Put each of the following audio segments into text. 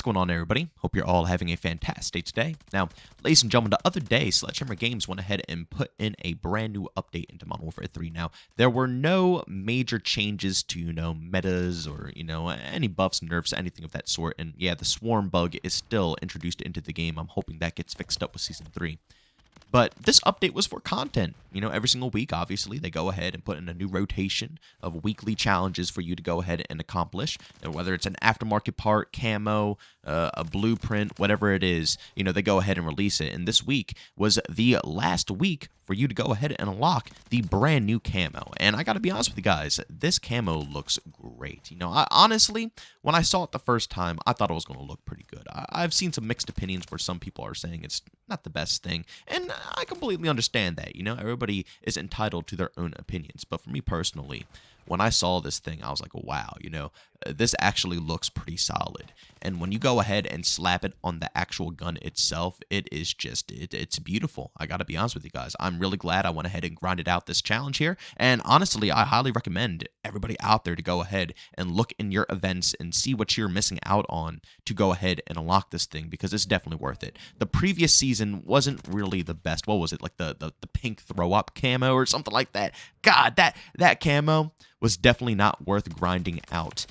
going on, everybody? Hope you're all having a fantastic day today. Now, ladies and gentlemen, the other day, Sledgehammer Games went ahead and put in a brand new update into Modern Warfare 3. Now, there were no major changes to, metas or, any buffs, nerfs, anything of that sort. And yeah, the swarm bug is still introduced into the game. I'm hoping that gets fixed up with Season 3. But this update was for content. Every single week, obviously, they go ahead and put in a new rotation of weekly challenges for you to go ahead and accomplish. And whether it's an aftermarket part, camo, a blueprint, whatever it is, they go ahead and release it. And this week was the last week for you to go ahead and unlock the brand new camo. And I gotta be honest with you guys, this camo looks great. Honestly, when I saw it the first time, I thought it was going to look pretty good. I've seen some mixed opinions where some people are saying it's not the best thing, and I completely understand that. Everybody is entitled to their own opinions. But for me personally, when I saw this thing, I was like, wow, this actually looks pretty solid. And when you go ahead and slap it on the actual gun itself, it is just, it's beautiful. I gotta be honest with you guys. I'm really glad I went ahead and grinded out this challenge here. And honestly, I highly recommend everybody out there to go ahead and look in your events and see what you're missing out on to go ahead and unlock this thing, because it's definitely worth it. The previous season wasn't really the best. What was it? Like the pink throw up camo or something like that. God, that camo was definitely not worth grinding out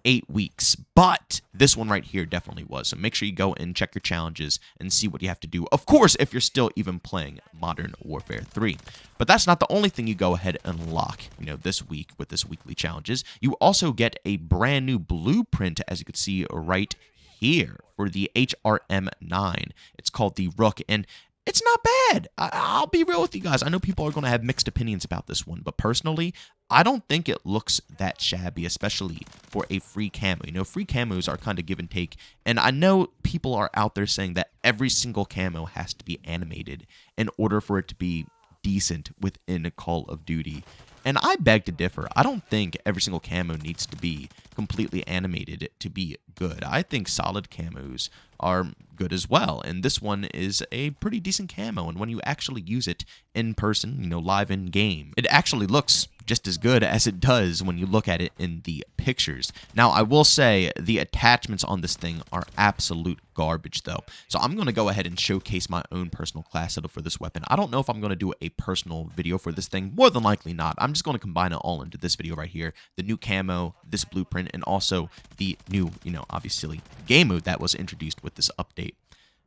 8 weeks, but this one right here definitely was. So make sure you go and check your challenges and see what you have to do. Of course, if you're still even playing Modern Warfare 3. But that's not the only thing you go ahead and unlock, this week with this weekly challenges. You also get a brand new blueprint, as you can see right here, for the HRM9. It's called the Rook, and it's not bad. I'll be real with you guys. I know people are going to have mixed opinions about this one, but personally, I don't think it looks that shabby, especially for a free camo. Free camos are kind of give and take, and I know people are out there saying that every single camo has to be animated in order for it to be decent within Call of Duty. And I beg to differ. I don't think every single camo needs to be completely animated to be good. I think solid camos are good as well. And this one is a pretty decent camo. And when you actually use it in person, live in game, it actually looks just as good as it does when you look at it in the pictures. Now, I will say the attachments on this thing are absolute garbage, though. So I'm going to go ahead and showcase my own personal class setup for this weapon. I don't know if I'm going to do a personal video for this thing. More than likely not. I'm just going to combine it all into this video right here. The new camo, this blueprint, and also the new, obviously, game mode that was introduced with this update.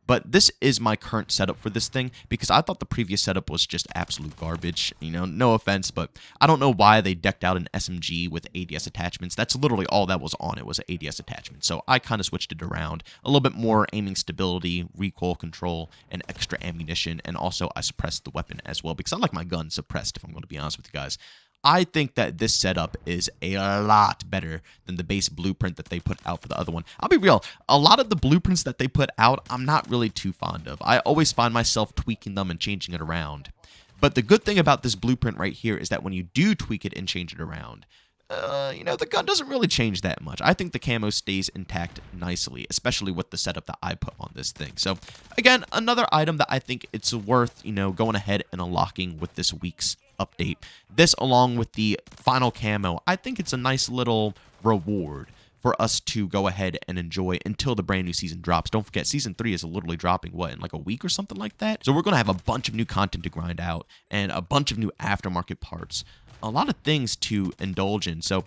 But this is my current setup for this thing, because I thought the previous setup was just absolute garbage. No offense, but I don't know why they decked out an SMG with ADS attachments. That's literally all that was on it, was an ADS attachment. So I kind of switched it around. A little bit more aiming stability, recoil control, and extra ammunition. And also I suppressed the weapon as well, because I like my gun suppressed, if I'm going to be honest with you guys. I think that this setup is a lot better than the base blueprint that they put out for the other one. I'll be real, a lot of the blueprints that they put out, I'm not really too fond of. I always find myself tweaking them and changing it around. But the good thing about this blueprint right here is that when you do tweak it and change it around, the gun doesn't really change that much. I think the camo stays intact nicely, especially with the setup that I put on this thing. So, again, another item that I think it's worth, going ahead and unlocking with this week's update. This, along with the final camo, I think it's a nice little reward for us to go ahead and enjoy until the brand new season drops. Don't forget, Season 3 is literally dropping, in like a week or something like that? So we're going to have a bunch of new content to grind out and a bunch of new aftermarket parts. A lot of things to indulge in. So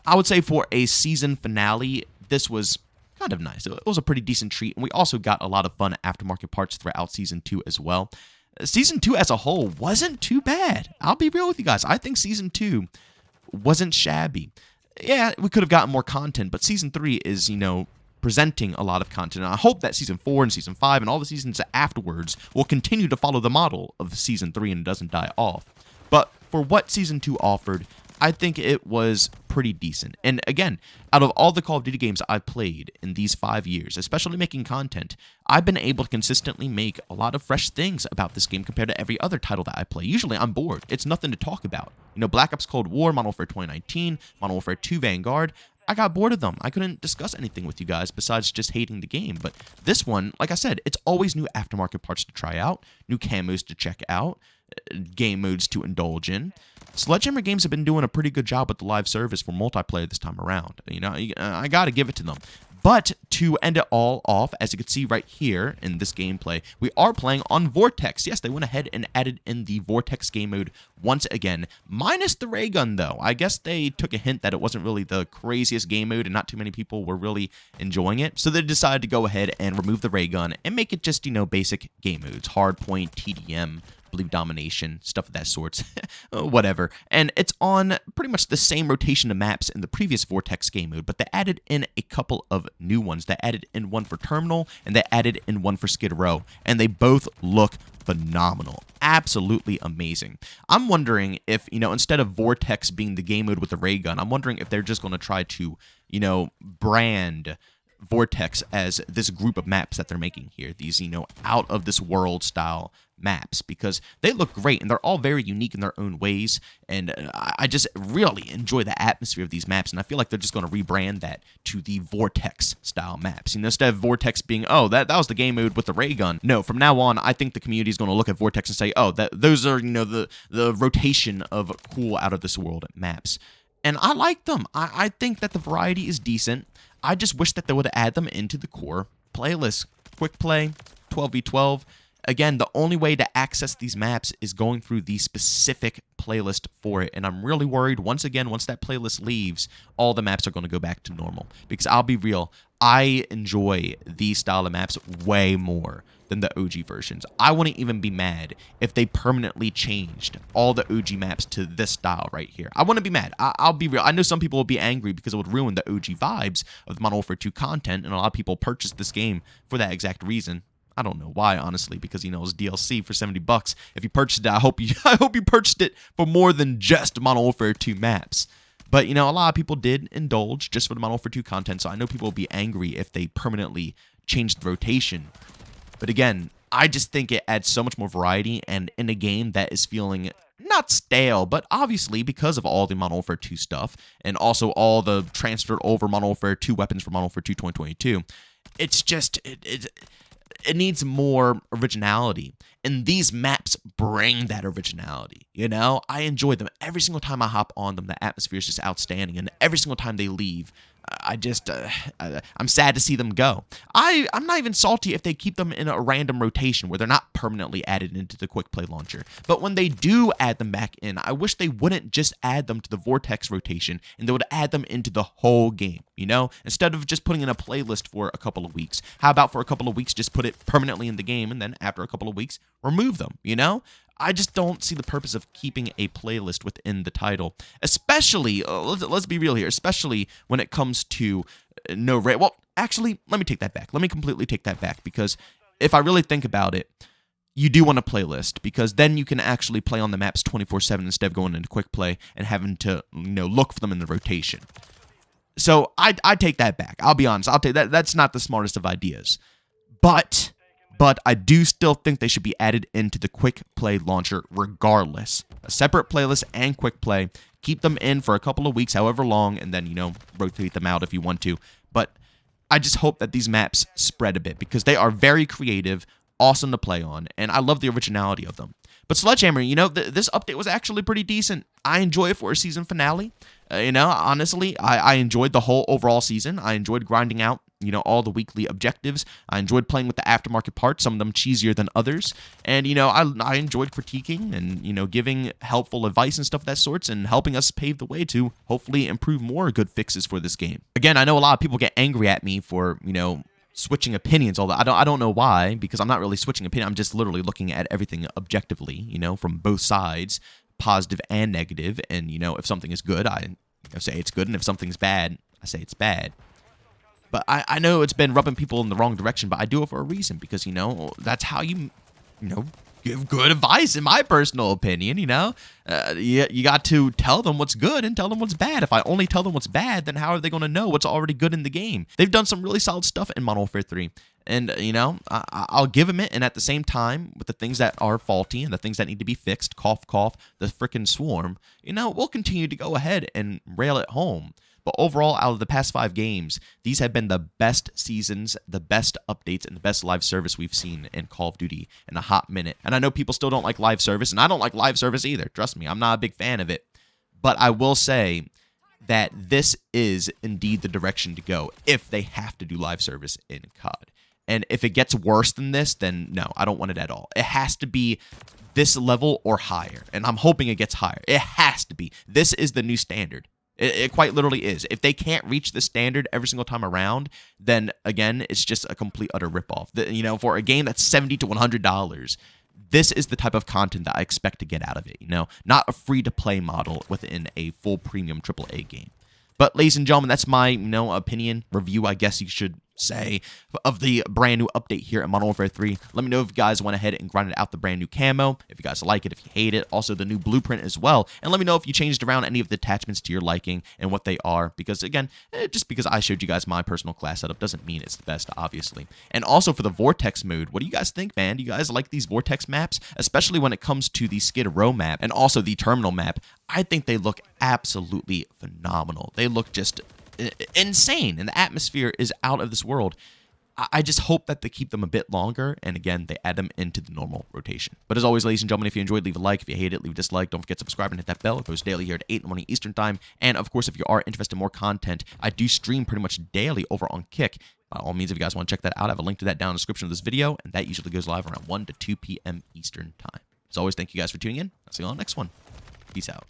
I would say for a season finale, this was kind of nice. It was a pretty decent treat. And we also got a lot of fun aftermarket parts throughout Season 2 as well. Season 2 as a whole wasn't too bad. I'll be real with you guys. I think Season 2 wasn't shabby. Yeah, we could have gotten more content, but Season 3 is, presenting a lot of content. And I hope that Season 4 and Season 5 and all the seasons afterwards will continue to follow the model of Season 3 and it doesn't die off. But for what Season 2 offered, I think it was pretty decent. And again, out of all the Call of Duty games I've played in these 5 years, especially making content, I've been able to consistently make a lot of fresh things about this game compared to every other title that I play. Usually I'm bored. It's nothing to talk about. Black Ops Cold War, Modern Warfare 2019, Modern Warfare 2 Vanguard, I got bored of them. I couldn't discuss anything with you guys besides just hating the game. But this one, like I said, it's always new aftermarket parts to try out, new camos to check out, game modes to indulge in. Sledgehammer Games have been doing a pretty good job with the live service for multiplayer this time around. I got to give it to them. But to end it all off, as you can see right here in this gameplay, we are playing on Vortex. Yes, they went ahead and added in the Vortex game mode once again, minus the ray gun though. I guess they took a hint that it wasn't really the craziest game mode and not too many people were really enjoying it. So they decided to go ahead and remove the ray gun and make it just, basic game modes, hardpoint, TDM, believe domination, stuff of that sort, whatever. And it's on pretty much the same rotation of maps in the previous Vortex game mode, but they added in a couple of new ones. They added in one for Terminal, and they added in one for Skid Row, and they both look phenomenal. Absolutely amazing. I'm wondering if, instead of Vortex being the game mode with the ray gun, I'm wondering if they're just going to try to, brand Vortex as this group of maps that they're making here, these, out of this world style maps, because they look great and they're all very unique in their own ways, and I just really enjoy the atmosphere of these maps, and I feel like they're just going to rebrand that to the Vortex style maps. Instead of Vortex being, oh, that was the game mode with the ray gun. No, from now on, I think the community is going to look at Vortex and say, oh, those are, the rotation of cool out of this world maps. And I like them. I think that the variety is decent. I just wish that they would add them into the core playlist. Quick play, 12v12. Again, the only way to access these maps is going through the specific playlist for it. And I'm really worried, once again, once that playlist leaves, all the maps are going to go back to normal. Because I'll be real, I enjoy these style of maps way more than the OG versions. I wouldn't even be mad if they permanently changed all the OG maps to this style right here. I wouldn't be mad. I'll be real. I know some people will be angry because it would ruin the OG vibes of the Modern Warfare 2 content, and a lot of people purchased this game for that exact reason. I don't know why, honestly, because, it was DLC for $70. If you purchased it, I hope you purchased it for more than just Modern Warfare 2 maps. But, a lot of people did indulge just for the Modern Warfare 2 content, so I know people will be angry if they permanently changed the rotation. But again, I just think it adds so much more variety, and in a game that is feeling not stale, but obviously because of all the Modern Warfare 2 stuff, and also all the transferred over Modern Warfare 2 weapons for Modern Warfare 2 2022, it's just, it needs more originality, and these maps bring that originality. I enjoy them every single time I hop on them. The atmosphere is just outstanding, and every single time they leave, I'm sad to see them go. I'm not even salty if they keep them in a random rotation where they're not permanently added into the quick play launcher. But when they do add them back in, I wish they wouldn't just add them to the Vortex rotation, and they would add them into the whole game, instead of just putting in a playlist for a couple of weeks. How about for a couple of weeks, just put it permanently in the game, and then after a couple of weeks, remove them, I just don't see the purpose of keeping a playlist within the title, especially, let's be real here, especially when it comes to no ray. Well, actually, let me take that back. Let me completely take that back, because if I really think about it, you do want a playlist, because then you can actually play on the maps 24/7 instead of going into quick play and having to, look for them in the rotation. So I take that back. I'll be honest. I'll take that. That's not the smartest of ideas, but I do still think they should be added into the quick play launcher regardless. A separate playlist and quick play. Keep them in for a couple of weeks, however long, and then, rotate them out if you want to. But I just hope that these maps spread a bit, because they are very creative, awesome to play on, and I love the originality of them. But Sledgehammer, this update was actually pretty decent. I enjoy it for a season finale. Honestly, I enjoyed the whole overall season. I enjoyed grinding out, all the weekly objectives. I enjoyed playing with the aftermarket parts, some of them cheesier than others. And, I enjoyed critiquing and, giving helpful advice and stuff of that sorts, and helping us pave the way to hopefully improve more good fixes for this game. Again, I know a lot of people get angry at me for, switching opinions, although I don't know why, because I'm not really switching opinion. I'm just literally looking at everything objectively, from both sides, positive and negative. And, if something is good, I say it's good, and if something's bad, I say it's bad. But I know it's been rubbing people in the wrong direction, but I do it for a reason, because, that's how you give good advice, in my personal opinion. You got to tell them what's good and tell them what's bad. If I only tell them what's bad, then how are they going to know what's already good in the game? They've done some really solid stuff in Modern Warfare 3. And, I'll give them it. And at the same time, with the things that are faulty and the things that need to be fixed, cough, cough, the frickin' swarm, we'll continue to go ahead and rail it home. But overall, out of the past 5 games, these have been the best seasons, the best updates, and the best live service we've seen in Call of Duty in a hot minute. And I know people still don't like live service, and I don't like live service either. Trust me, I'm not a big fan of it. But I will say, that this is indeed the direction to go if they have to do live service in COD. And if it gets worse than this, then no, I don't want it at all. It has to be this level or higher, and I'm hoping it gets higher. It has to be. This is the new standard. It quite literally is. If they can't reach the standard every single time around, then again, it's just a complete utter ripoff. You know, for a game that's $70 to $100, this is the type of content that I expect to get out of it. You know, not a free-to-play model within a full premium AAA game. But ladies and gentlemen, that's my opinion, review, I guess you should say, of the brand new update here in Modern Warfare 3. Let me know if you guys went ahead and grinded out the brand new camo, if you guys like it, if you hate it, also the new blueprint as well. And let me know if you changed around any of the attachments to your liking and what they are, because again, just because I showed you guys my personal class setup doesn't mean it's the best, obviously. And also for the Vortex mode, what do you guys think, man? Do you guys like these Vortex maps, especially when it comes to the Skid Row map and also the Terminal map? I think they look absolutely phenomenal. They look just insane, and the atmosphere is out of this world. I just hope that they keep them a bit longer, and again, they add them into the normal rotation. But as always, ladies and gentlemen, if you enjoyed, leave a like. If you hate it, leave a dislike. Don't forget to subscribe and hit that bell. It goes daily here at 8 in the morning Eastern Time. And of course, if you are interested in more content, I do stream pretty much daily over on Kick. By all means, if you guys want to check that out, I have a link to that down in the description of this video, and that usually goes live around 1 to 2 p.m. Eastern Time. As always, thank you guys for tuning in. I'll see you on the next one. Peace out.